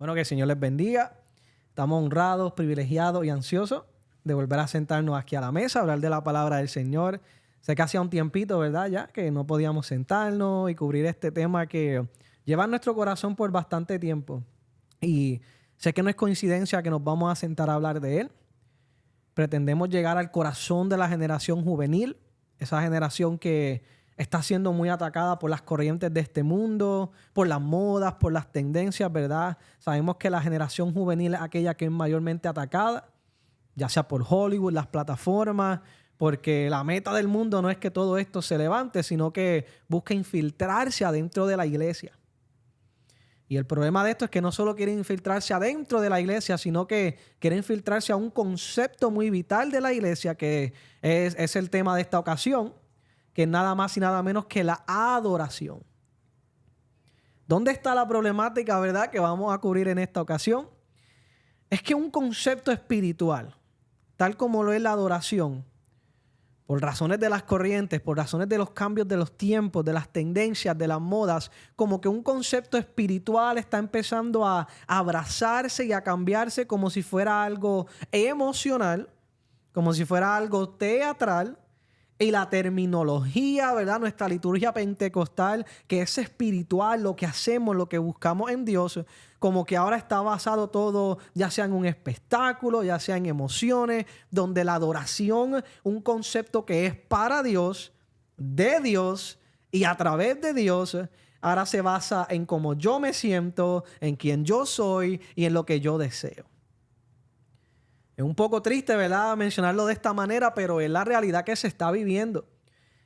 Bueno, que el Señor les bendiga. Estamos honrados, privilegiados y ansiosos de volver a sentarnos aquí a la mesa, a hablar de la palabra del Señor. Sé que hacía un tiempito, ¿verdad? Ya que no podíamos sentarnos y cubrir este tema que lleva en nuestro corazón por bastante tiempo. Y sé que no es coincidencia que nos vamos a sentar a hablar de él. Pretendemos llegar al corazón de la generación juvenil, esa generación que está siendo muy atacada por las corrientes de este mundo, por las modas, por las tendencias, ¿verdad? Sabemos que la generación juvenil es aquella que es mayormente atacada, ya sea por Hollywood, las plataformas, porque la meta del mundo no es que todo esto se levante, sino que busca infiltrarse adentro de la iglesia. Y el problema de esto es que no solo quieren infiltrarse adentro de la iglesia, sino que quieren infiltrarse a un concepto muy vital de la iglesia, que es el tema de esta ocasión, que es nada más y nada menos que la adoración. ¿Dónde está la problemática, verdad, que vamos a cubrir en esta ocasión? Es que un concepto espiritual, tal como lo es la adoración, por razones de las corrientes, por razones de los cambios de los tiempos, de las tendencias, de las modas, como que un concepto espiritual está empezando a abrazarse y a cambiarse como si fuera algo emocional, como si fuera algo teatral. Y la terminología, ¿verdad? Nuestra liturgia pentecostal, que es espiritual, lo que hacemos, lo que buscamos en Dios, como que ahora está basado todo, ya sea en un espectáculo, ya sea en emociones, donde la adoración, un concepto que es para Dios, de Dios y a través de Dios, ahora se basa en cómo yo me siento, en quién yo soy y en lo que yo deseo. Es un poco triste, ¿verdad?, mencionarlo de esta manera, pero es la realidad que se está viviendo.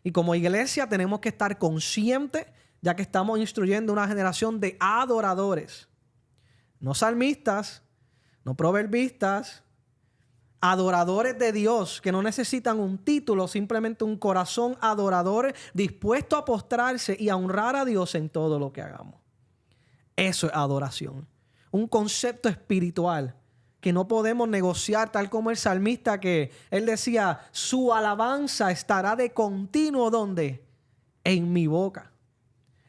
Y como iglesia tenemos que estar conscientes, ya que estamos instruyendo una generación de adoradores. No salmistas, no proverbistas, adoradores de Dios que no necesitan un título, simplemente un corazón adorador dispuesto a postrarse y a honrar a Dios en todo lo que hagamos. Eso es adoración. Un concepto espiritual que no podemos negociar, tal como el salmista, que él decía, su alabanza estará de continuo, ¿dónde? En mi boca.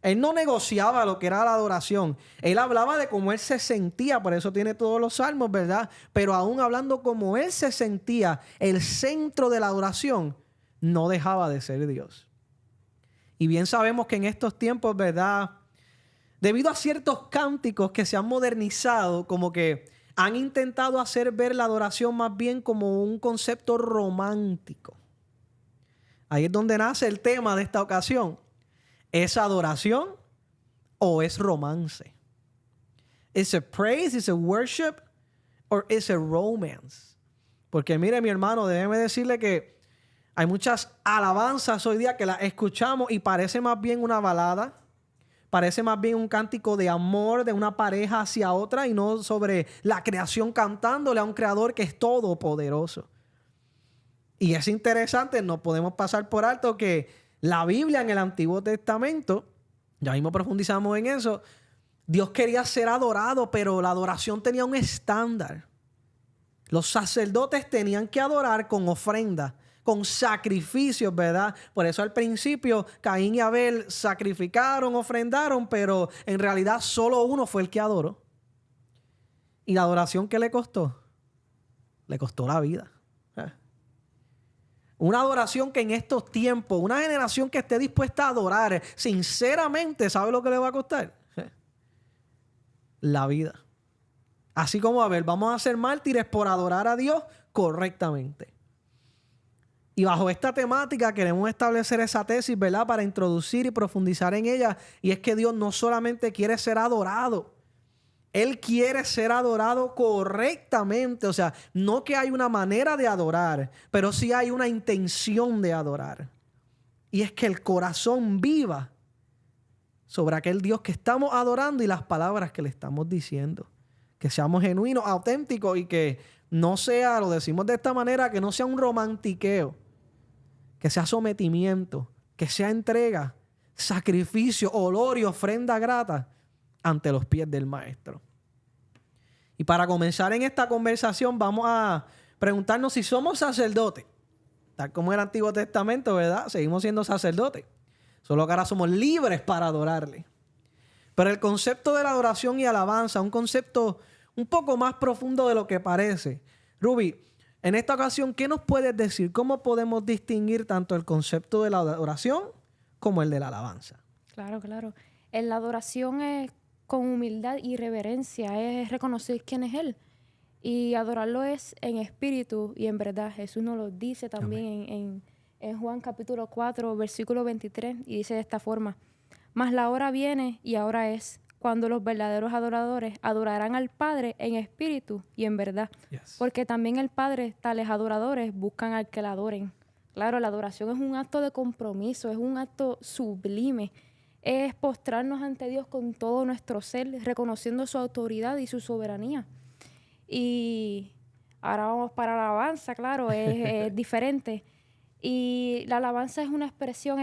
Él no negociaba lo que era la adoración. Él hablaba de cómo él se sentía, por eso tiene todos los salmos, ¿verdad? Pero aún hablando como él se sentía, el centro de la adoración no dejaba de ser Dios. Y bien sabemos que en estos tiempos, ¿verdad?, debido a ciertos cánticos que se han modernizado, como que han intentado hacer ver la adoración más bien como un concepto romántico. Ahí es donde nace el tema de esta ocasión. ¿Es adoración o es romance? ¿Es a praise, is a worship, or is a romance? Porque mire, mi hermano, déjeme decirle que hay muchas alabanzas hoy día que las escuchamos y parece más bien una balada. Parece más bien un cántico de amor de una pareja hacia otra y no sobre la creación cantándole a un creador que es todopoderoso. Y es interesante, no podemos pasar por alto que la Biblia en el Antiguo Testamento, ya mismo profundizamos en eso, Dios quería ser adorado, pero la adoración tenía un estándar. Los sacerdotes tenían que adorar con ofrenda, con sacrificios, ¿verdad? Por eso al principio Caín y Abel sacrificaron, ofrendaron, pero en realidad solo uno fue el que adoró. ¿Y la adoración qué le costó? Le costó la vida. Una adoración que en estos tiempos, una generación que esté dispuesta a adorar sinceramente, ¿sabe lo que le va a costar? La vida. Así como Abel, vamos a ser mártires por adorar a Dios correctamente. Y bajo esta temática queremos establecer esa tesis, ¿verdad?, para introducir y profundizar en ella. Y es que Dios no solamente quiere ser adorado, Él quiere ser adorado correctamente. O sea, no que hay una manera de adorar, pero sí hay una intención de adorar. Y es que el corazón viva sobre aquel Dios que estamos adorando y las palabras que le estamos diciendo. Que seamos genuinos, auténticos y que no sea, lo decimos de esta manera, que no sea un romantiqueo. Que sea sometimiento, que sea entrega, sacrificio, olor y ofrenda grata ante los pies del Maestro. Y para comenzar en esta conversación vamos a preguntarnos si somos sacerdotes. Tal como en el Antiguo Testamento, ¿verdad? Seguimos siendo sacerdotes. Solo que ahora somos libres para adorarle. Pero el concepto de la adoración y alabanza, un concepto un poco más profundo de lo que parece. Ruby, en esta ocasión, ¿qué nos puedes decir? ¿Cómo podemos distinguir tanto el concepto de la adoración como el de la alabanza? Claro, claro. En la adoración es con humildad y reverencia, es reconocer quién es Él. Y adorarlo es en espíritu y en verdad. Jesús nos lo dice también en Juan capítulo 4, versículo 23, y dice de esta forma: Mas la hora viene y ahora es, cuando los verdaderos adoradores adorarán al Padre en espíritu y en verdad. Yes. Porque también el Padre, tales adoradores, buscan al que la adoren. Claro, la adoración es un acto de compromiso, es un acto sublime. Es postrarnos ante Dios con todo nuestro ser, reconociendo su autoridad y su soberanía. Y ahora vamos para la alabanza, claro, es diferente. Y la alabanza es una expresión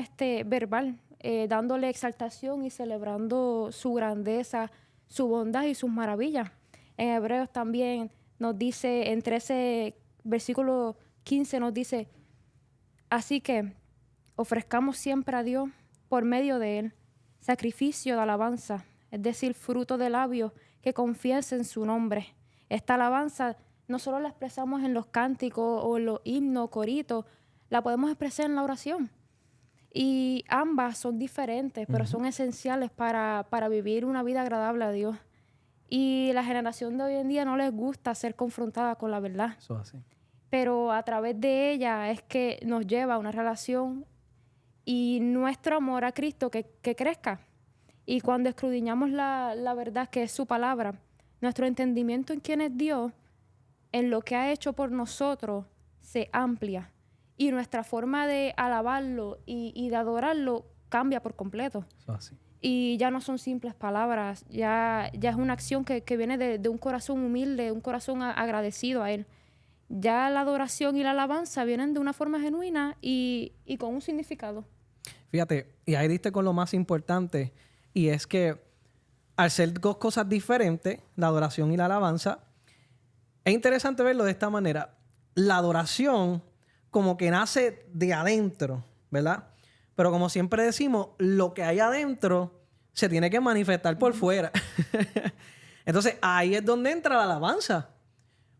verbal, dándole exaltación y celebrando su grandeza, su bondad y sus maravillas. En Hebreos también nos dice, en 13, versículo 15 nos dice: Así que ofrezcamos siempre a Dios, por medio de Él, sacrificio de alabanza, es decir, fruto de labios que confiesen su nombre. Esta alabanza no solo la expresamos en los cánticos o en los himnos, coritos, la podemos expresar en la oración. Y ambas son diferentes, pero son esenciales para vivir una vida agradable a Dios. Y la generación de hoy en día no les gusta ser confrontada con la verdad. Eso es así. Pero a través de ella es que nos lleva a una relación y nuestro amor a Cristo que crezca. Y cuando escudriñamos la verdad que es su palabra, nuestro entendimiento en quién es Dios, en lo que ha hecho por nosotros, se amplia. Y nuestra forma de alabarlo y de adorarlo cambia por completo. Eso es así. Y ya no son simples palabras, ya es una acción que viene de un corazón humilde, un corazón agradecido a Él. Ya la adoración y la alabanza vienen de una forma genuina y con un significado. Fíjate, y ahí diste con lo más importante, y es que al ser dos cosas diferentes, la adoración y la alabanza, es interesante verlo de esta manera. La adoración como que nace de adentro, ¿verdad? Pero como siempre decimos, lo que hay adentro se tiene que manifestar por fuera. Entonces, ahí es donde entra la alabanza.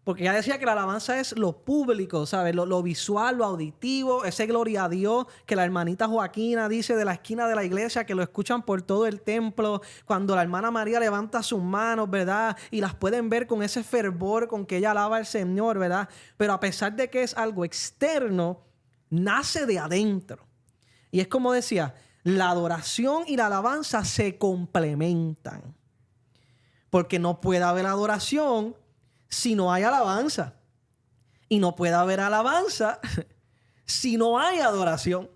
Porque ya decía que la alabanza es lo público, ¿sabes? Lo visual, lo auditivo, ese gloria a Dios que la hermanita Joaquina dice de la esquina de la iglesia, que lo escuchan por todo el templo, cuando la hermana María levanta sus manos, ¿verdad? Y las pueden ver con ese fervor con que ella alaba al Señor, ¿verdad? Pero a pesar de que es algo externo, nace de adentro. Y es como decía, la adoración y la alabanza se complementan. Porque no puede haber adoración si no hay alabanza. Y no puede haber alabanza si no hay adoración.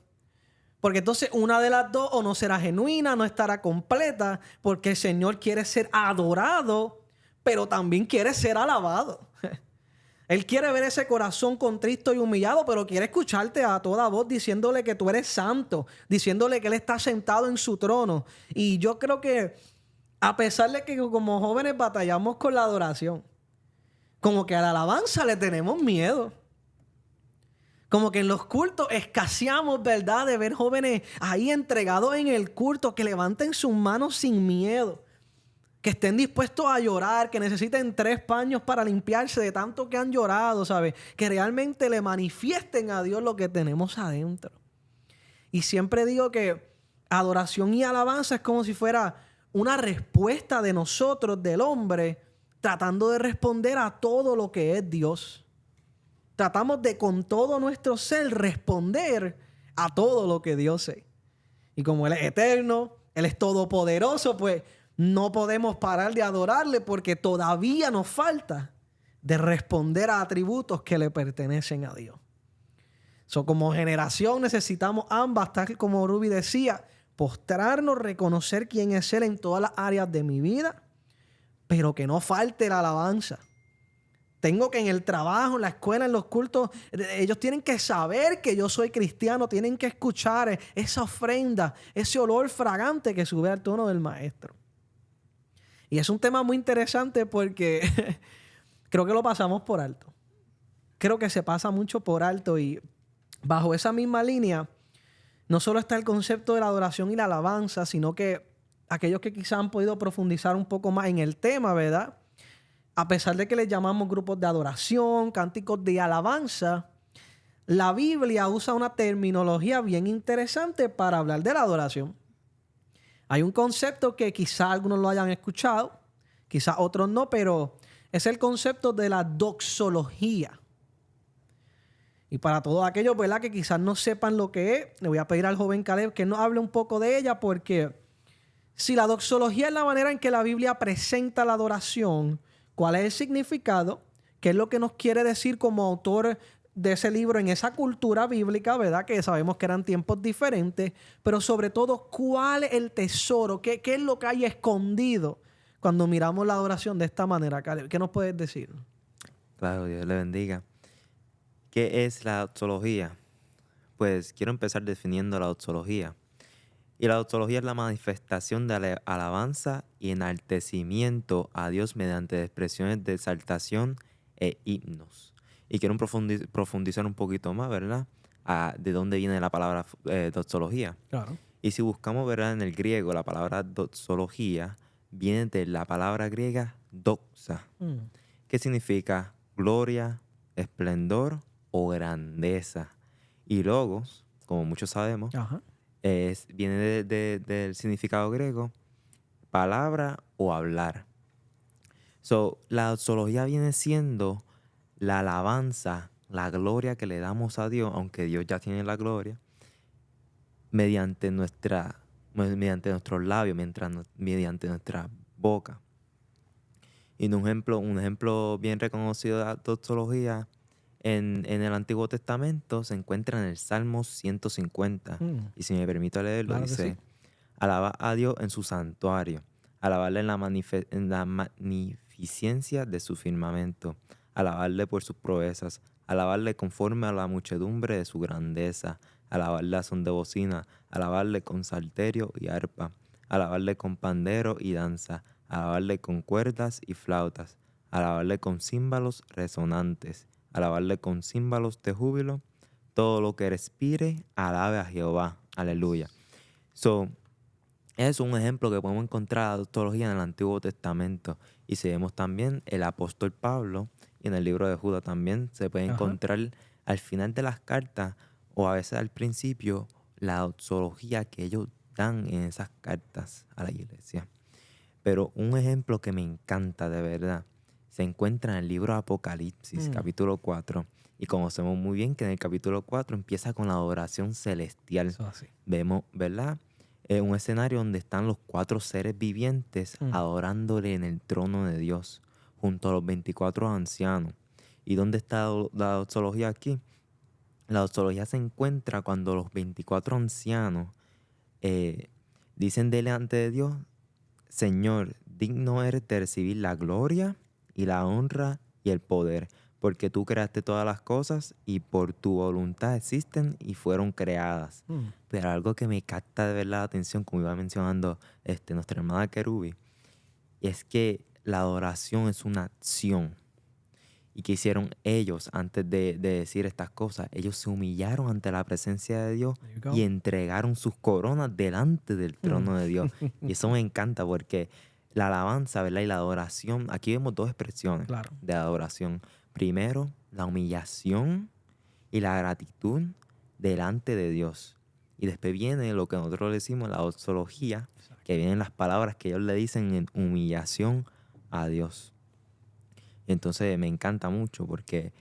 Porque entonces una de las dos o no será genuina, no estará completa, porque el Señor quiere ser adorado, pero también quiere ser alabado. Él quiere ver ese corazón contristo y humillado, pero quiere escucharte a toda voz diciéndole que tú eres santo, diciéndole que Él está sentado en su trono. Y yo creo que a pesar de que como jóvenes batallamos con la adoración, como que a la alabanza le tenemos miedo. Como que en los cultos escaseamos, ¿verdad? De ver jóvenes ahí entregados en el culto, que levanten sus manos sin miedo. Que estén dispuestos a llorar, que necesiten 3 paños para limpiarse de tanto que han llorado, ¿sabes? Que realmente le manifiesten a Dios lo que tenemos adentro. Y siempre digo que adoración y alabanza es como si fuera una respuesta de nosotros, del hombre, tratando de responder a todo lo que es Dios. Tratamos de con todo nuestro ser responder a todo lo que Dios es. Y como Él es eterno, Él es todopoderoso, pues no podemos parar de adorarle porque todavía nos falta de responder a atributos que le pertenecen a Dios. Como generación necesitamos ambas, tal como Ruby decía, postrarnos, reconocer quién es Él en todas las áreas de mi vida, pero que no falte la alabanza. Tengo que en el trabajo, en la escuela, en los cultos, ellos tienen que saber que yo soy cristiano, tienen que escuchar esa ofrenda, ese olor fragante que sube al trono del maestro. Y es un tema muy interesante porque creo que lo pasamos por alto. Creo que se pasa mucho por alto y bajo esa misma línea no solo está el concepto de la adoración y la alabanza, sino que aquellos que quizás han podido profundizar un poco más en el tema, ¿verdad? A pesar de que les llamamos grupos de adoración, cánticos de alabanza, la Biblia usa una terminología bien interesante para hablar de la adoración. Hay un concepto que quizás algunos lo hayan escuchado, quizás otros no, pero es el concepto de la doxología. Y para todos aquellos, ¿verdad?, que quizás no sepan lo que es, le voy a pedir al joven Caleb que nos hable un poco de ella, porque si la doxología es la manera en que la Biblia presenta la adoración, ¿cuál es el significado? ¿Qué es lo que nos quiere decir como autor de ese libro en esa cultura bíblica, ¿verdad? Que sabemos que eran tiempos diferentes, pero sobre todo, ¿cuál es el tesoro? ¿Qué es lo que hay escondido cuando miramos la adoración de esta manera, Caleb? ¿Qué nos puedes decir? Claro, Dios le bendiga. ¿Qué es la doxología? Pues quiero empezar definiendo la doxología. Y la doxología es la manifestación de alabanza y enaltecimiento a Dios mediante expresiones de exaltación e himnos. Y quiero profundizar un poquito más, ¿verdad? De dónde viene la palabra doxología. Claro. Y si buscamos, ¿verdad?, en el griego, la palabra doxología viene de la palabra griega doxa, que significa gloria, esplendor o grandeza. Y logos, como muchos sabemos, Ajá. viene del significado griego, palabra o hablar. La doxología viene siendo la alabanza, la gloria que le damos a Dios, aunque Dios ya tiene la gloria, mediante nuestros labios, mediante nuestra boca. Y un ejemplo bien reconocido de la doxología en el Antiguo Testamento se encuentra en el Salmo 150. Y si me permito leerlo, Claro que dice: sí. Alaba a Dios en su santuario, alabarle en la magnificencia de su firmamento, alabarle por sus proezas, alabarle conforme a la muchedumbre de su grandeza, alabarle a son de bocina, alabarle con salterio y arpa, alabarle con pandero y danza, alabarle con cuerdas y flautas, alabarle con címbalos resonantes, alabarle con címbalos de júbilo. Todo lo que respire, alabe a Jehová. Aleluya. Es un ejemplo que podemos encontrar la doxología en el Antiguo Testamento. Y si vemos también el apóstol Pablo, y en el libro de Judas también se puede encontrar al final de las cartas, o a veces al principio, la doxología que ellos dan en esas cartas a la iglesia. Pero un ejemplo que me encanta de verdad se encuentra en el libro de Apocalipsis, capítulo 4. Y conocemos muy bien que en el capítulo 4 empieza con la adoración celestial. Eso así. Vemos, ¿verdad?, un escenario donde están los 4 seres vivientes adorándole en el trono de Dios, junto a los 24 ancianos. ¿Y dónde está la doxología aquí? La doxología se encuentra cuando los 24 ancianos dicen delante de Dios: Señor, digno eres de recibir la gloria y la honra y el poder, porque tú creaste todas las cosas y por tu voluntad existen y fueron creadas. Pero algo que me capta de verdad la atención, como iba mencionando nuestra hermana Kerubi, es que la adoración es una acción. ¿Y qué hicieron ellos antes de decir estas cosas? Ellos se humillaron ante la presencia de Dios y entregaron sus coronas delante del trono de Dios. Y eso me encanta porque la alabanza, ¿verdad?, y la adoración, aquí vemos 2 expresiones de adoración. Primero, la humillación y la gratitud delante de Dios. Y después viene lo que nosotros le decimos la doxología, que vienen las palabras que ellos le dicen en humillación a Dios. Y entonces me encanta mucho porque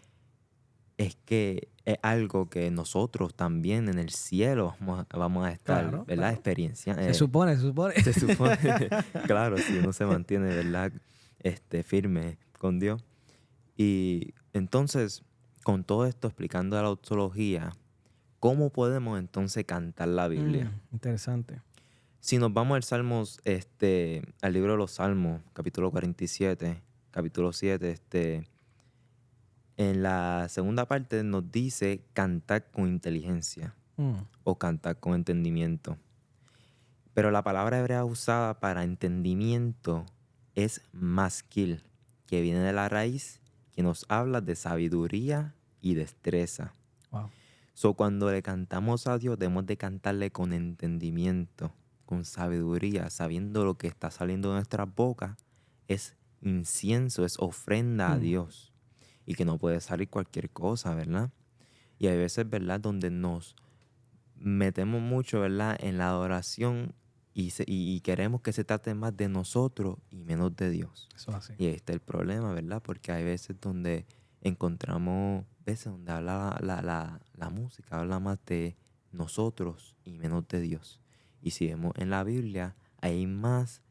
es que es algo que nosotros también en el cielo vamos a estar, ¿verdad?, experiencia. Se supone. Se supone, claro, si uno se mantiene, ¿verdad?, firme con Dios. Y entonces, con todo esto explicando la doxología, ¿cómo podemos entonces cantar la Biblia? Interesante. Si nos vamos al libro de los Salmos, capítulo 47, capítulo 7, en la segunda parte nos dice cantar con inteligencia o cantar con entendimiento. Pero la palabra hebrea usada para entendimiento es maskil, que viene de la raíz que nos habla de sabiduría y destreza. Wow. Cuando le cantamos a Dios, debemos de cantarle con entendimiento, con sabiduría, sabiendo lo que está saliendo de nuestras bocas es incienso, es ofrenda a Dios. Y que no puede salir cualquier cosa, ¿verdad? Y hay veces, ¿verdad?, donde nos metemos mucho, ¿verdad?, en la adoración y queremos que se trate más de nosotros y menos de Dios. Eso es así. Y ahí está el problema, ¿verdad? Porque hay veces donde encontramos veces donde habla la música, habla más de nosotros y menos de Dios. Y si vemos en la Biblia, hay más,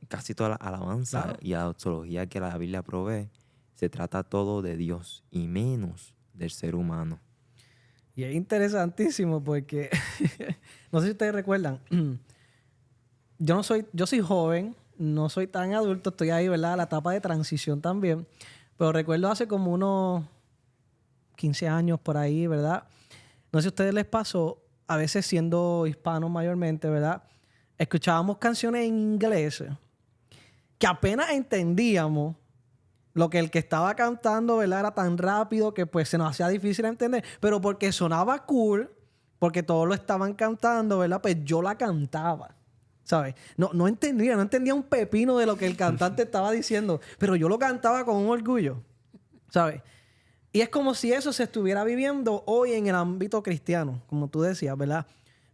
casi toda la alabanza Claro. y la doxología que la Biblia provee, se trata todo de Dios y menos del ser humano. Y es interesantísimo porque, no sé si ustedes recuerdan, yo soy joven, no soy tan adulto, estoy ahí, ¿verdad? La etapa de transición también. Pero recuerdo hace como unos 15 años por ahí, ¿verdad? No sé si a ustedes les pasó, a veces siendo hispanos mayormente, ¿verdad? Escuchábamos canciones en inglés que apenas entendíamos lo que el que estaba cantando, ¿verdad? Era tan rápido que pues se nos hacía difícil entender. Pero porque sonaba cool, porque todos lo estaban cantando, ¿verdad? Pues yo la cantaba, ¿sabes? No entendía un pepino de lo que el cantante estaba diciendo, pero yo lo cantaba con un orgullo, ¿sabes? Y es como si eso se estuviera viviendo hoy en el ámbito cristiano, como tú decías, ¿verdad?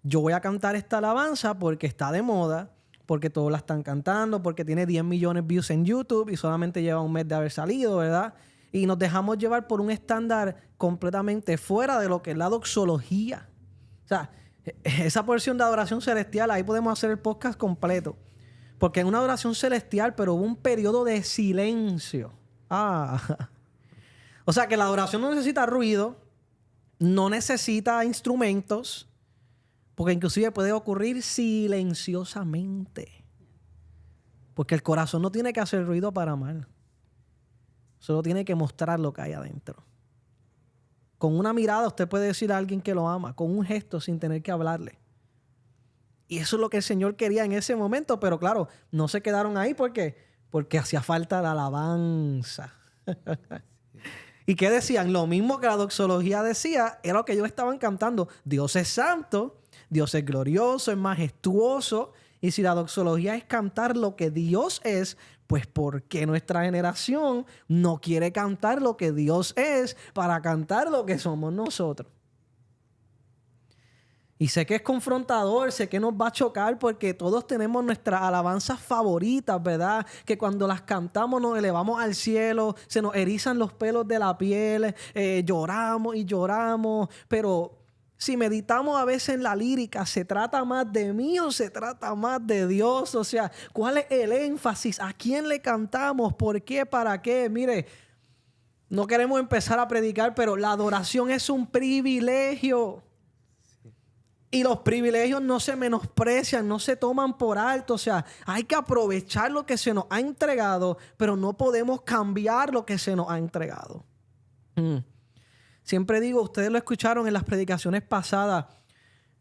Yo voy a cantar esta alabanza porque está de moda, porque todos la están cantando, porque tiene 10 millones de views en YouTube y solamente lleva un mes de haber salido, ¿verdad? Y nos dejamos llevar por un estándar completamente fuera de lo que es la doxología. O sea, esa porción de adoración celestial, ahí podemos hacer el podcast completo. Porque es una adoración celestial, pero hubo un periodo de silencio. O sea, que la adoración no necesita ruido, no necesita instrumentos, porque inclusive puede ocurrir silenciosamente. Porque el corazón no tiene que hacer ruido para amar. Solo tiene que mostrar lo que hay adentro. Con una mirada usted puede decir a alguien que lo ama, con un gesto sin tener que hablarle. Y eso es lo que el Señor quería en ese momento, pero claro, no se quedaron ahí porque hacía falta la alabanza. ¿Y qué decían? Lo mismo que la doxología decía, era lo que ellos estaban cantando. Dios es santo, Dios es glorioso, es majestuoso. Y si la doxología es cantar lo que Dios es, pues ¿por qué nuestra generación no quiere cantar lo que Dios es para cantar lo que somos nosotros? Y sé que es confrontador, sé que nos va a chocar porque todos tenemos nuestras alabanzas favoritas, ¿verdad? Que cuando las cantamos nos elevamos al cielo, se nos erizan los pelos de la piel, lloramos y lloramos. Pero si meditamos a veces en la lírica, ¿se trata más de mí o se trata más de Dios? O sea, ¿cuál es el énfasis? ¿A quién le cantamos? ¿Por qué? ¿Para qué? Mire, no queremos empezar a predicar, pero la adoración es un privilegio. Y los privilegios no se menosprecian, no se toman por alto. O sea, hay que aprovechar lo que se nos ha entregado, pero no podemos cambiar lo que se nos ha entregado. Siempre digo, ustedes lo escucharon en las predicaciones pasadas,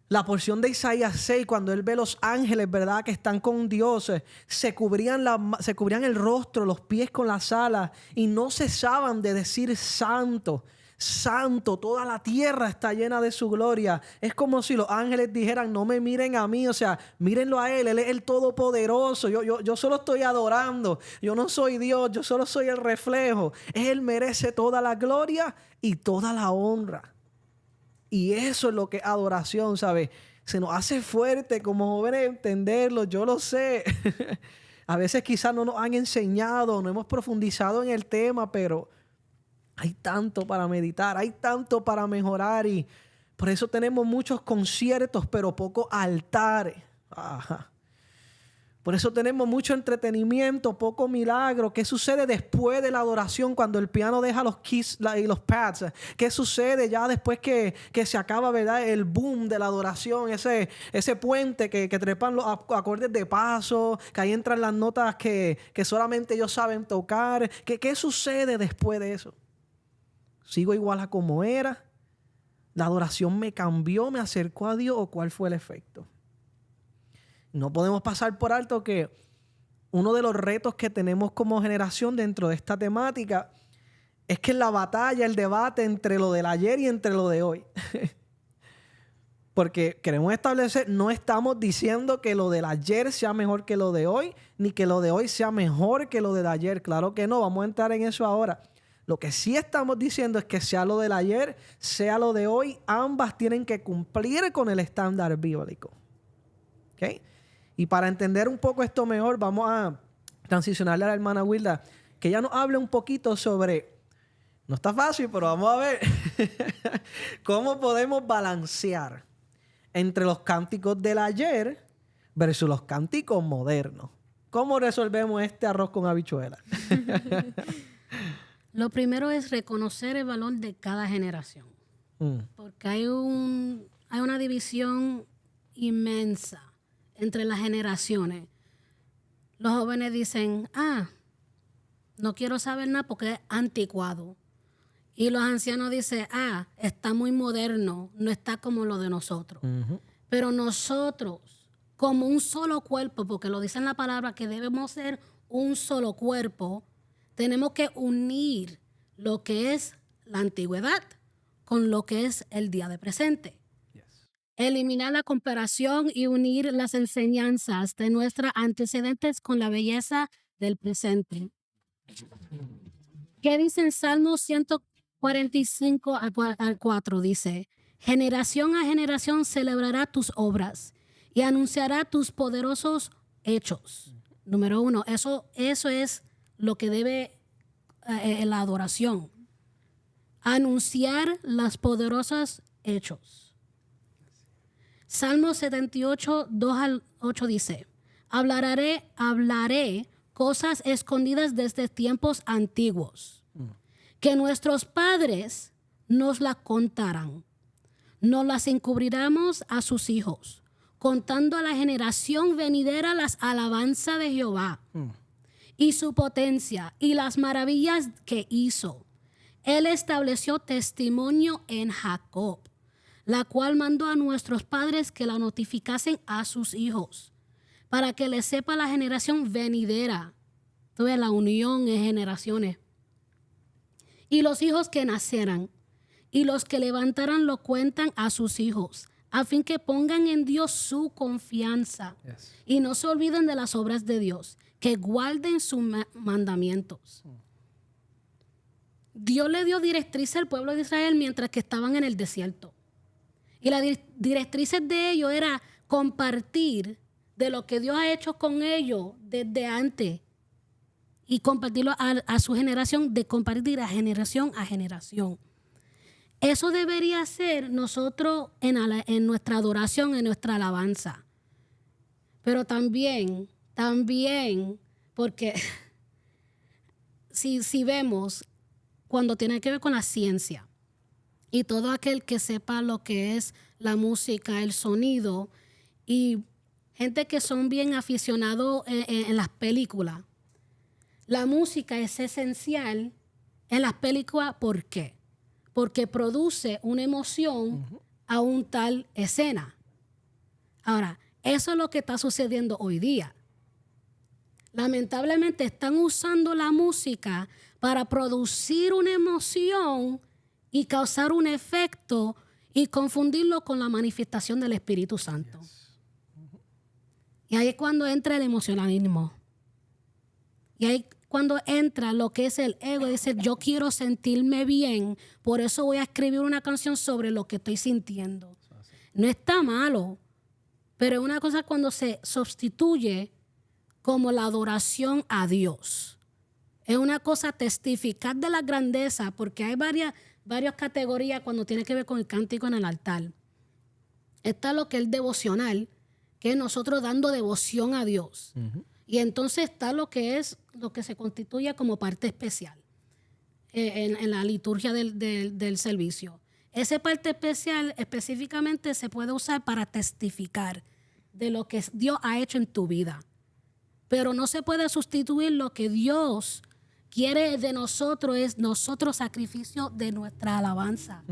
la porción de Isaías 6, cuando él ve los ángeles, ¿verdad?, que están con Dios, se cubrían el rostro, los pies con las alas y no cesaban de decir santo. Santo, toda la tierra está llena de su gloria. Es como si los ángeles dijeran, no me miren a mí, o sea, mírenlo a él es el todopoderoso. Yo solo estoy adorando, yo no soy Dios, yo solo soy el reflejo. Él merece toda la gloria y toda la honra. Y eso es lo que es adoración, ¿sabes? Se nos hace fuerte como jóvenes entenderlo, yo lo sé. A veces quizás no nos han enseñado, no hemos profundizado en el tema, pero hay tanto para meditar, hay tanto para mejorar y por eso tenemos muchos conciertos, pero pocos altares. Ajá. Por eso tenemos mucho entretenimiento, poco milagro. ¿Qué sucede después de la adoración cuando el piano deja los keys y los pads? ¿Qué sucede ya después que se acaba, ¿verdad?, el boom de la adoración? Ese puente que trepan los acordes de paso, que ahí entran las notas que solamente ellos saben tocar. ¿Qué sucede después de eso? ¿Sigo igual a como era? ¿La adoración me cambió, me acercó a Dios o cuál fue el efecto? No podemos pasar por alto que uno de los retos que tenemos como generación dentro de esta temática es que la batalla, el debate entre lo del ayer y entre lo de hoy. Porque queremos establecer, no estamos diciendo que lo del ayer sea mejor que lo de hoy, ni que lo de hoy sea mejor que lo de ayer. Claro que no, vamos a entrar en eso ahora. Lo que sí estamos diciendo es que sea lo del ayer, sea lo de hoy, ambas tienen que cumplir con el estándar bíblico. ¿Ok? Y para entender un poco esto mejor, vamos a transicionarle a la hermana Wilda, que ella nos hable un poquito sobre, no está fácil, pero vamos a ver cómo podemos balancear entre los cánticos del ayer versus los cánticos modernos. ¿Cómo resolvemos este arroz con habichuelas? Lo primero es reconocer el valor de cada generación. Porque hay una división inmensa entre las generaciones. Los jóvenes dicen, no quiero saber nada porque es anticuado. Y los ancianos dicen, está muy moderno, no está como lo de nosotros. Pero nosotros, como un solo cuerpo, porque lo dice en la palabra que debemos ser un solo cuerpo, tenemos que unir lo que es la antigüedad con lo que es el día de presente. Eliminar la comparación y unir las enseñanzas de nuestros antecedentes con la belleza del presente. ¿Qué dice en Salmo 145 al 4? Dice, generación a generación celebrará tus obras y anunciará tus poderosos hechos. Número 1, eso es lo que debe la adoración. Anunciar las poderosas hechos. Salmo 78, 2 al 8 dice, hablaré cosas escondidas desde tiempos antiguos, que nuestros padres nos las contarán. Nos las encubriremos a sus hijos, contando a la generación venidera las alabanzas de Jehová y su potencia y las maravillas que hizo. Él estableció testimonio en Jacob, la cual mandó a nuestros padres que la notificasen a sus hijos, para que le sepa la generación venidera. Entonces, la unión en generaciones. Y los hijos que nacieran, y los que levantaran lo cuentan a sus hijos, a fin que pongan en Dios su confianza y no se olviden de las obras de Dios, que guarden sus mandamientos. Dios le dio directrices al pueblo de Israel mientras que estaban en el desierto. Y las directrices de ellos era compartir de lo que Dios ha hecho con ellos desde antes y compartirlo a su generación, de compartir a generación a generación. Eso debería ser nosotros en nuestra adoración, en nuestra alabanza. Pero también, porque si vemos cuando tiene que ver con la ciencia, y todo aquel que sepa lo que es la música, el sonido, y gente que son bien aficionados en las películas. La música es esencial en las películas, ¿por qué? Porque produce una emoción a un tal escena. Ahora, eso es lo que está sucediendo hoy día. Lamentablemente están usando la música para producir una emoción y causar un efecto y confundirlo con la manifestación del Espíritu Santo. Y ahí es cuando entra el emocionalismo. Y ahí cuando entra lo que es el ego, dice, yo quiero sentirme bien, por eso voy a escribir una canción sobre lo que estoy sintiendo. No está malo, pero es una cosa cuando se sustituye como la adoración a Dios. Es una cosa testificar de la grandeza, porque hay varias categorías cuando tiene que ver con el cántico en el altar. Está lo que es el devocional, que es nosotros dando devoción a Dios. Y entonces está lo que se constituye como parte especial en la liturgia del servicio. Esa parte especial específicamente se puede usar para testificar de lo que Dios ha hecho en tu vida. Pero no se puede sustituir lo que Dios quiere de nosotros, es nosotros sacrificio de nuestra alabanza,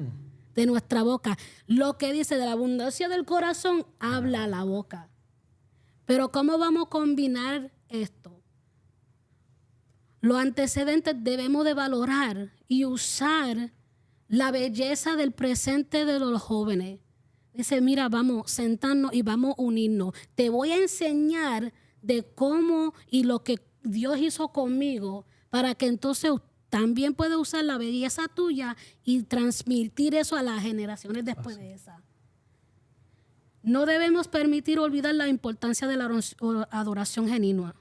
de nuestra boca. Lo que dice de la abundancia del corazón, habla la boca. Pero ¿cómo vamos a combinar esto? Los antecedentes debemos de valorar y usar la belleza del presente de los jóvenes, Dice, mira, vamos a sentarnos y vamos a unirnos. Te voy a enseñar de cómo y lo que Dios hizo conmigo para que entonces también puedas usar la belleza tuya y transmitir eso a las generaciones después de esa. No debemos permitir olvidar la importancia de la adoración genuina.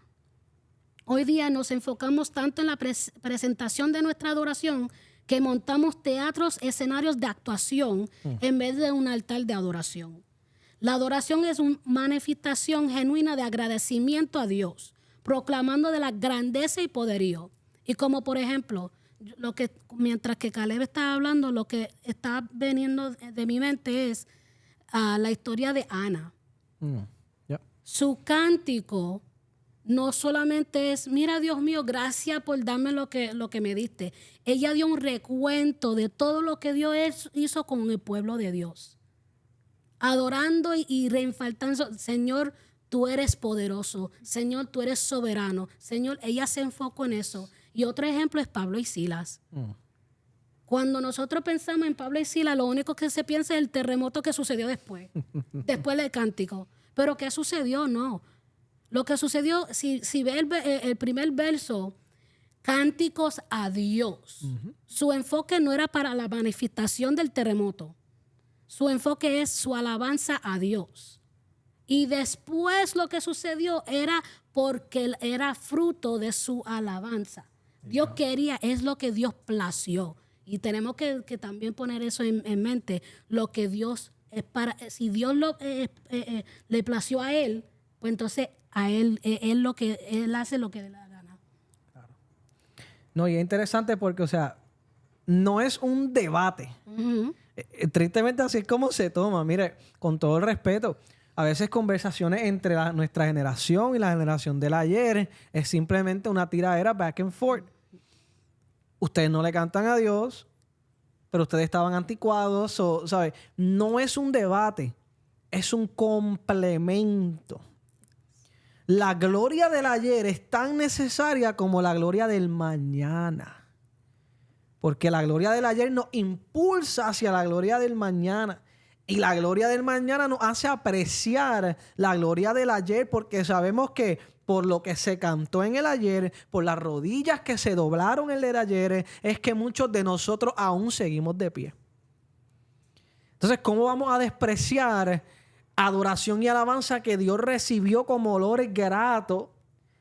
Hoy día nos enfocamos tanto en la presentación de nuestra adoración que montamos teatros, escenarios de actuación en vez de un altar de adoración. La adoración es una manifestación genuina de agradecimiento a Dios, proclamando de la grandeza y poderío. Y como por ejemplo, mientras que Caleb estaba hablando, lo que está veniendo de mi mente es la historia de Ana. Yep. Su cántico no solamente es, mira Dios mío, gracias por darme lo que me diste. Ella dio un recuento de todo lo que Dios hizo con el pueblo de Dios. Adorando y reenfaltando, Señor, tú eres poderoso. Señor, tú eres soberano. Señor, ella se enfocó en eso. Y otro ejemplo es Pablo y Silas. Cuando nosotros pensamos en Pablo y Silas, lo único que se piensa es el terremoto que sucedió después del cántico. Pero ¿qué sucedió? No. Lo que sucedió, si ve el primer verso, cánticos a Dios. Su enfoque no era para la manifestación del terremoto. Su enfoque es su alabanza a Dios. Y después lo que sucedió era porque era fruto de su alabanza. Dios quería, es lo que Dios plació. Y tenemos que también poner eso en mente. Lo que Dios es para, si Dios le plació a él, pues entonces a él hace lo que le da la gana. Claro. No, y es interesante porque, o sea, no es un debate. Tristemente así es como se toma. Mire, con todo el respeto, a veces conversaciones entre nuestra generación y la generación del ayer es simplemente una tiradera back and forth. Ustedes no le cantan a Dios, pero ustedes estaban anticuados, ¿sabes? No es un debate, es un complemento. La gloria del ayer es tan necesaria como la gloria del mañana. Porque la gloria del ayer nos impulsa hacia la gloria del mañana. Y la gloria del mañana nos hace apreciar la gloria del ayer porque sabemos que por lo que se cantó en el ayer, por las rodillas que se doblaron en el ayer, es que muchos de nosotros aún seguimos de pie. Entonces, ¿cómo vamos a despreciar adoración y alabanza que Dios recibió como olores gratos,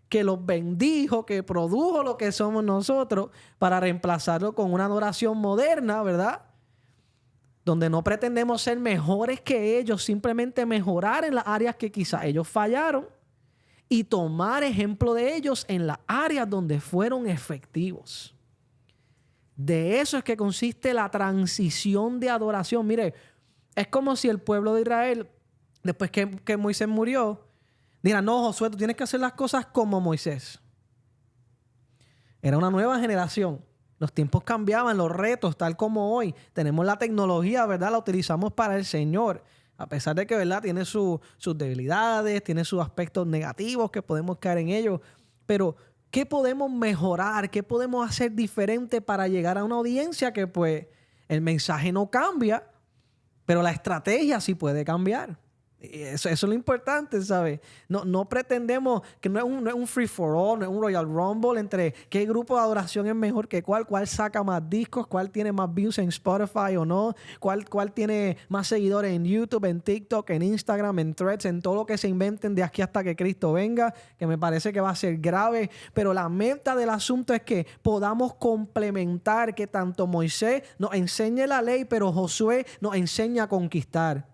que los bendijo, que produjo lo que somos nosotros, para reemplazarlo con una adoración moderna, ¿verdad? Donde no pretendemos ser mejores que ellos, simplemente mejorar en las áreas que quizás ellos fallaron y tomar ejemplo de ellos en las áreas donde fueron efectivos. De eso es que consiste la transición de adoración. Mire, es como si el pueblo de Israel, después que Moisés murió, dijera, no, Josué, tú tienes que hacer las cosas como Moisés. Era una nueva generación. Los tiempos cambiaban, los retos, tal como hoy. Tenemos la tecnología, ¿verdad? La utilizamos para el Señor. A pesar de que, ¿verdad? Tiene sus debilidades, tiene sus aspectos negativos que podemos caer en ellos. Pero, ¿qué podemos mejorar? ¿Qué podemos hacer diferente para llegar a una audiencia que, pues, el mensaje no cambia, pero la estrategia sí puede cambiar? Eso es lo importante, ¿sabes? No pretendemos que no es un free for all, no es un Royal Rumble entre qué grupo de adoración es mejor que cuál saca más discos, cuál tiene más views en Spotify o no, cuál tiene más seguidores en YouTube, en TikTok, en Instagram, en Threads, en todo lo que se inventen de aquí hasta que Cristo venga, que me parece que va a ser grave. Pero la meta del asunto es que podamos complementar, que tanto Moisés nos enseñe la ley, pero Josué nos enseña a conquistar.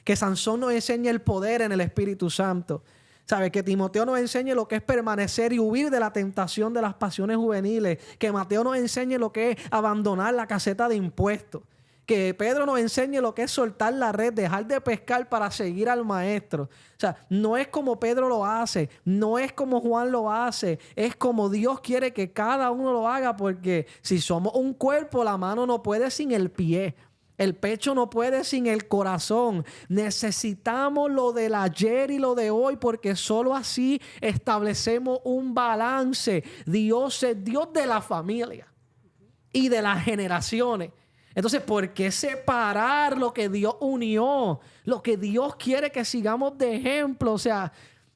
Que Sansón nos enseñe el poder en el Espíritu Santo. ¿Sabe? Que Timoteo nos enseñe lo que es permanecer y huir de la tentación de las pasiones juveniles. Que Mateo nos enseñe lo que es abandonar la caseta de impuestos. Que Pedro nos enseñe lo que es soltar la red, dejar de pescar para seguir al maestro. O sea, no es como Pedro lo hace, no es como Juan lo hace, es como Dios quiere que cada uno lo haga, porque si somos un cuerpo, la mano no puede sin el pie. El pecho no puede sin el corazón. Necesitamos lo del ayer y lo de hoy, porque solo así establecemos un balance. Dios es Dios de la familia y de las generaciones. Entonces, ¿por qué separar lo que Dios unió? Lo que Dios quiere que sigamos de ejemplo. O sea,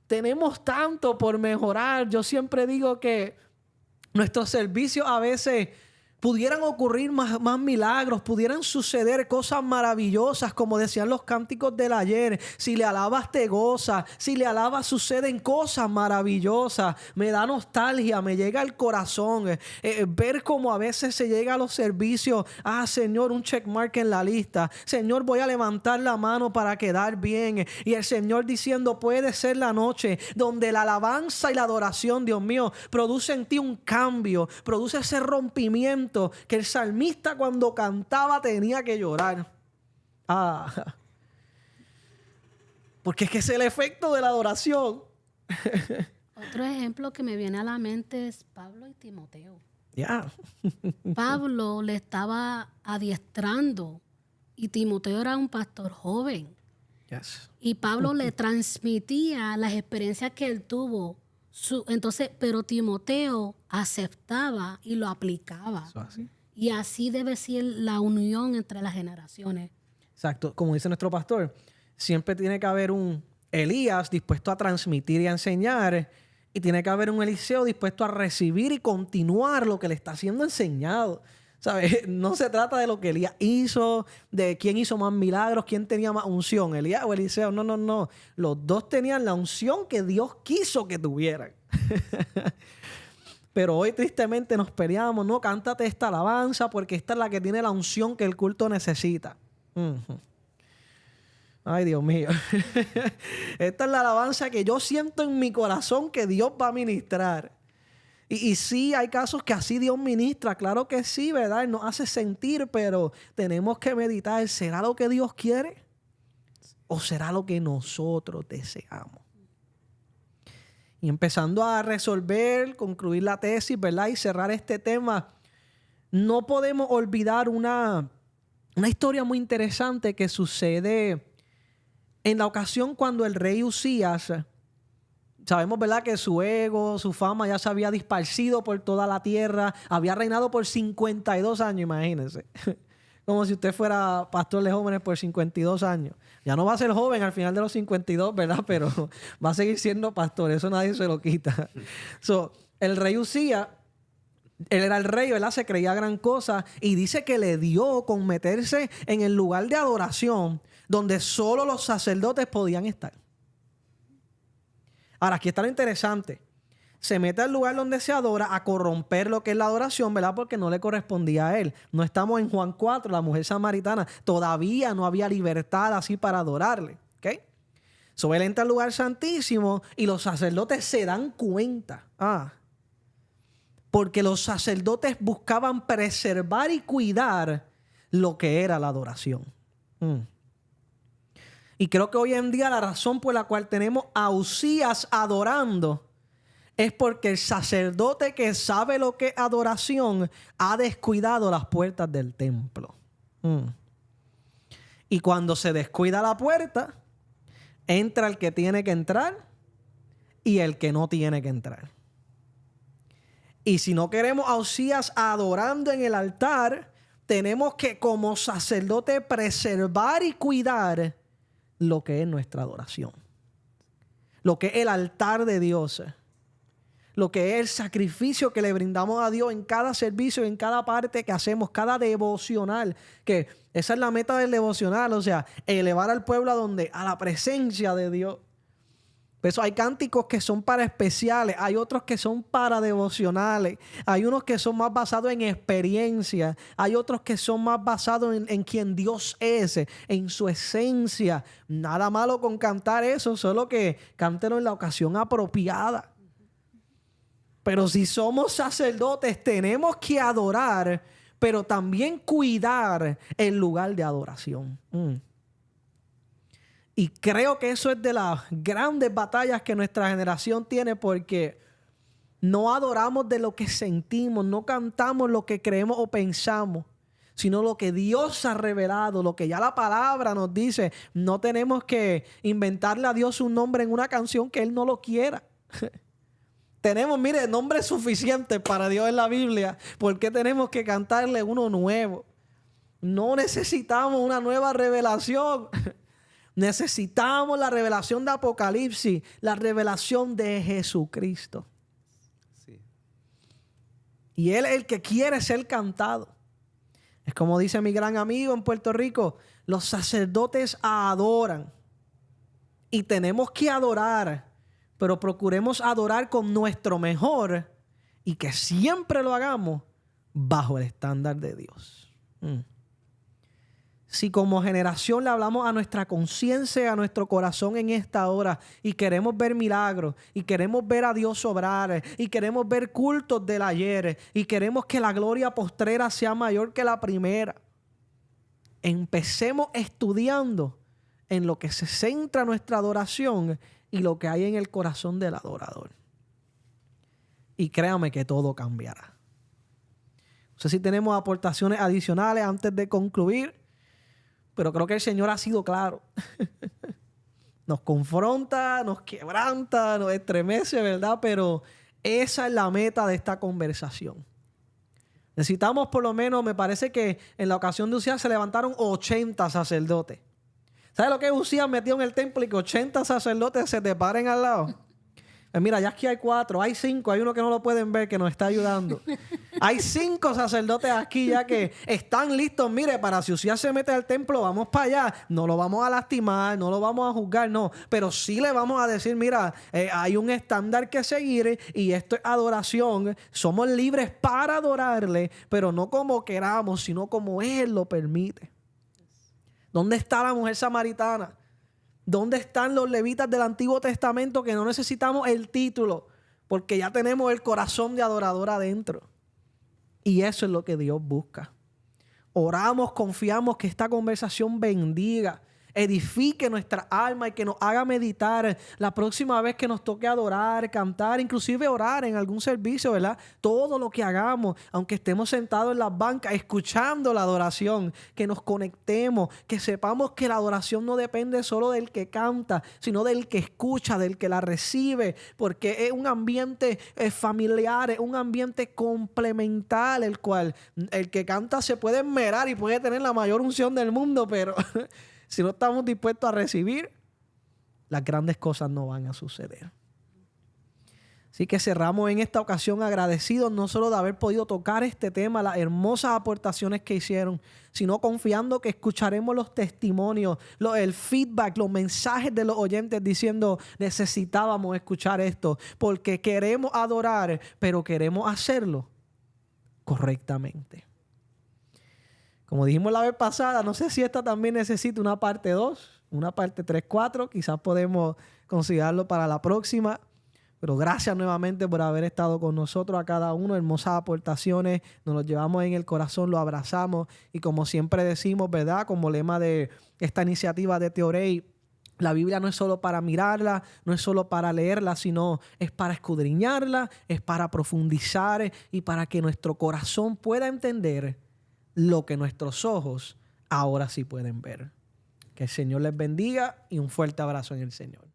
tenemos tanto por mejorar. Yo siempre digo que nuestros servicios a veces pudieran ocurrir más milagros, pudieran suceder cosas maravillosas, como decían los cánticos del ayer. Si le alabas te goza, si le alabas suceden cosas maravillosas. Me da nostalgia, me llega al corazón ver cómo a veces se llega a los servicios. Señor, un checkmark en la lista. Señor, voy a levantar la mano para quedar bien. Y el Señor diciendo, puede ser la noche donde la alabanza y la adoración, Dios mío, produce en ti un cambio, produce ese rompimiento que el salmista cuando cantaba tenía que llorar. Porque es que es el efecto de la adoración. Otro ejemplo que me viene a la mente es Pablo y Timoteo. Yeah. Pablo le estaba adiestrando y Timoteo era un pastor joven. Yes. Y Pablo le transmitía las experiencias que él tuvo. Pero Timoteo aceptaba y lo aplicaba. Eso así. Y así debe ser la unión entre las generaciones. Exacto. Como dice nuestro pastor, siempre tiene que haber un Elías dispuesto a transmitir y a enseñar, y tiene que haber un Eliseo dispuesto a recibir y continuar lo que le está siendo enseñado. ¿Sabes? No se trata de lo que Elías hizo, de quién hizo más milagros, quién tenía más unción, Elías o Eliseo. No. Los dos tenían la unción que Dios quiso que tuvieran. Pero hoy tristemente nos peleamos. No, cántate esta alabanza porque esta es la que tiene la unción que el culto necesita. Ay, Dios mío. Esta es la alabanza que yo siento en mi corazón que Dios va a ministrar. Y sí, hay casos que así Dios ministra, claro que sí, ¿verdad? Nos hace sentir, pero tenemos que meditar, ¿será lo que Dios quiere? ¿O será lo que nosotros deseamos? Y empezando a resolver, concluir la tesis, ¿verdad? Y cerrar este tema, no podemos olvidar una historia muy interesante que sucede en la ocasión cuando el rey Usías... Sabemos, ¿verdad?, que su ego, su fama ya se había disparcido por toda la tierra. Había reinado por 52 años, imagínense. Como si usted fuera pastor de jóvenes por 52 años. Ya no va a ser joven al final de los 52, ¿verdad? Pero va a seguir siendo pastor. Eso nadie se lo quita. El rey Usías, él era el rey, ¿verdad? Se creía gran cosa. Y dice que le dio con meterse en el lugar de adoración donde solo los sacerdotes podían estar. Ahora, aquí está lo interesante. Se mete al lugar donde se adora a corromper lo que es la adoración, ¿verdad? Porque no le correspondía a él. No estamos en Juan 4, la mujer samaritana. Todavía no había libertad así para adorarle. ¿Ok? Él entra al lugar santísimo y los sacerdotes se dan cuenta. Porque los sacerdotes buscaban preservar y cuidar lo que era la adoración. Y creo que hoy en día la razón por la cual tenemos a Usías adorando es porque el sacerdote que sabe lo que es adoración ha descuidado las puertas del templo. Y cuando se descuida la puerta, entra el que tiene que entrar y el que no tiene que entrar. Y si no queremos a Usías adorando en el altar, tenemos que como sacerdote preservar y cuidar lo que es nuestra adoración, lo que es el altar de Dios, lo que es el sacrificio que le brindamos a Dios en cada servicio, en cada parte que hacemos, cada devocional, que esa es la meta del devocional, o sea, elevar al pueblo a la presencia de Dios. Por eso hay cánticos que son para especiales, hay otros que son para devocionales, hay unos que son más basados en experiencia, hay otros que son más basados en quien Dios es, en su esencia. Nada malo con cantar eso, solo que cántelo en la ocasión apropiada. Pero si somos sacerdotes, tenemos que adorar, pero también cuidar el lugar de adoración. Y creo que eso es de las grandes batallas que nuestra generación tiene, porque no adoramos de lo que sentimos, no cantamos lo que creemos o pensamos, sino lo que Dios ha revelado, lo que ya la palabra nos dice. No tenemos que inventarle a Dios un nombre en una canción que Él no lo quiera. Tenemos, mire, nombres suficientes para Dios en la Biblia. ¿Por qué tenemos que cantarle uno nuevo? No necesitamos una nueva revelación. Necesitamos la revelación de Apocalipsis, la revelación de Jesucristo. Sí. Y Él es el que quiere ser cantado. Es como dice mi gran amigo en Puerto Rico, los sacerdotes adoran. Y tenemos que adorar, pero procuremos adorar con nuestro mejor y que siempre lo hagamos bajo el estándar de Dios. Si como generación le hablamos a nuestra conciencia, a nuestro corazón en esta hora y queremos ver milagros y queremos ver a Dios obrar y queremos ver cultos del ayer y queremos que la gloria postrera sea mayor que la primera, empecemos estudiando en lo que se centra nuestra adoración y lo que hay en el corazón del adorador. Y créame que todo cambiará. No sé si tenemos aportaciones adicionales antes de concluir, pero creo que el Señor ha sido claro. Nos confronta, nos quebranta, nos estremece, ¿verdad? Pero esa es la meta de esta conversación. Necesitamos por lo menos, me parece que en la ocasión de Usías se levantaron 80 sacerdotes. ¿Sabes lo que Usías metió en el templo y que 80 sacerdotes se te paren al lado? Mira, ya aquí hay 4, hay 5, hay uno que no lo pueden ver que nos está ayudando. Hay 5 sacerdotes aquí ya que están listos. Mire, para si Usías se mete al templo, vamos para allá. No lo vamos a lastimar, no lo vamos a juzgar, no. Pero sí le vamos a decir, mira, hay un estándar que seguir y esto es adoración. Somos libres para adorarle, pero no como queramos, sino como Él lo permite. ¿Dónde está la mujer samaritana? ¿Dónde están los levitas del Antiguo Testamento que no necesitamos el título? Porque ya tenemos el corazón de adorador adentro. Y eso es lo que Dios busca. Oramos, confiamos que esta conversación bendiga, edifique nuestra alma y que nos haga meditar la próxima vez que nos toque adorar, cantar, inclusive orar en algún servicio, ¿verdad? Todo lo que hagamos, aunque estemos sentados en las bancas escuchando la adoración, que nos conectemos, que sepamos que la adoración no depende solo del que canta, sino del que escucha, del que la recibe, porque es un ambiente familiar, es un ambiente complementar, el cual el que canta se puede esmerar y puede tener la mayor unción del mundo, pero si no estamos dispuestos a recibir, las grandes cosas no van a suceder. Así que cerramos en esta ocasión agradecidos no solo de haber podido tocar este tema, las hermosas aportaciones que hicieron, sino confiando que escucharemos los testimonios, el feedback, los mensajes de los oyentes diciendo necesitábamos escuchar esto porque queremos adorar, pero queremos hacerlo correctamente. Como dijimos la vez pasada, no sé si esta también necesita una parte 2, una parte 3, 4. Quizás podemos considerarlo para la próxima. Pero gracias nuevamente por haber estado con nosotros a cada uno. Hermosas aportaciones. Nos los llevamos en el corazón, lo abrazamos. Y como siempre decimos, ¿verdad? Como lema de esta iniciativa de Teorei, la Biblia no es solo para mirarla, no es solo para leerla, sino es para escudriñarla, es para profundizar y para que nuestro corazón pueda entender lo que nuestros ojos ahora sí pueden ver. Que el Señor les bendiga y un fuerte abrazo en el Señor.